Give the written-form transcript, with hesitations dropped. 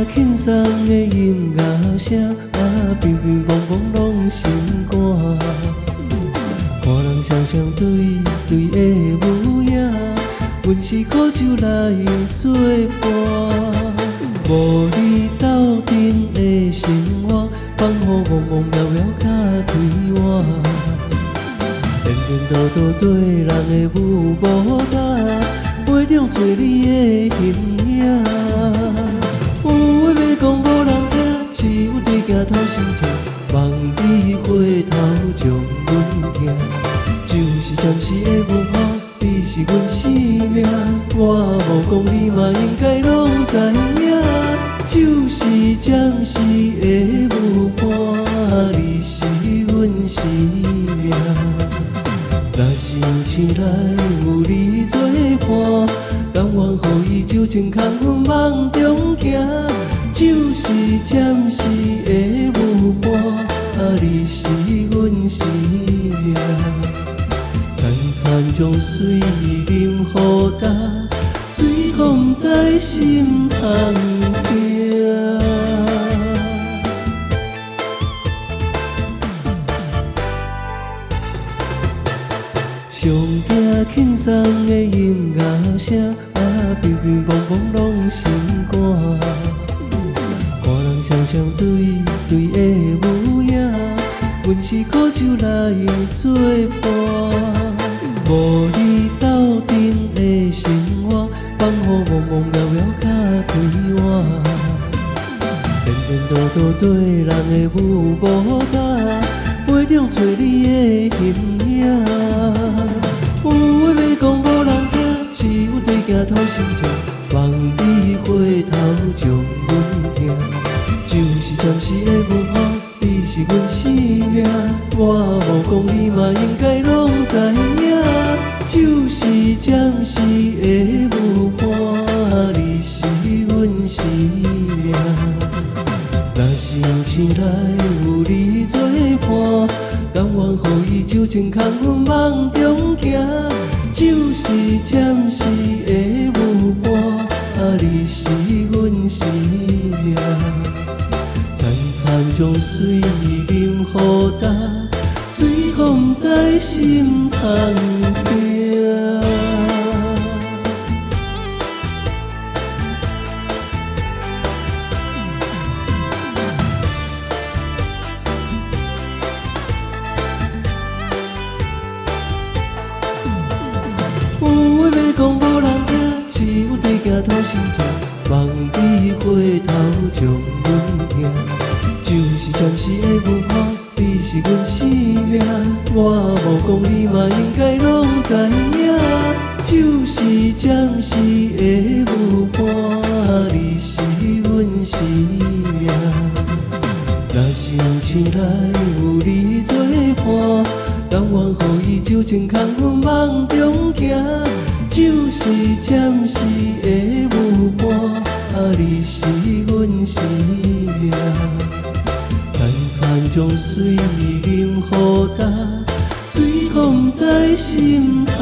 轻松的音乐声，乒乒乓乓拢心肝。看人双双对对的舞影，阮是苦酒来作伴。无你斗阵的生活，放予茫茫渺渺甲开换。颠颠倒倒对人的舞步踏，杯中找你的形影。有话要讲无人听，只有对镜头心痛。望你回头将阮听，就是暂时的问候，你是阮生命。我无讲你嘛应该拢知影，就是暂时的有伴，你是阮生命。若是醒来有你作伴，甘愿予伊酒精空阮梦中行，就是暂时的有伴，你是阮生命。潺潺将水饮予干，水风在心头听。上惊轻松的音乐声，乒乒乓乓拢心肝。看人双双对对的舞影，阮是苦酒来作伴。无你斗阵的生活，放予茫茫渺渺甲开换。颠颠倒倒对人的舞步踏，杯中找你的形影。有话要讲无人听，只有对镜头心痛。望你回头将阮听，就是暂时的问候，你是阮生命。我无讲你嘛应该拢知影，就是暂时的有伴，你是阮生命。若是醒来有你作伴，甘愿予伊酒精空阮梦中行，就是暂时的有伴，你是阮生命。潺潺将水饮予干，水风在心头听。有话要讲无人听，只有对镜头心痛。望你回头将阮听，就是暂时的问候，你是阮生命。我无讲你嘛应该拢知影，就是暂时的有伴，你是阮生命。若是醒来有你作伴，甘愿予伊酒精空阮梦中行，就是暂时的有伴，你是阮生命。潺潺将水饮予干，水风在心头。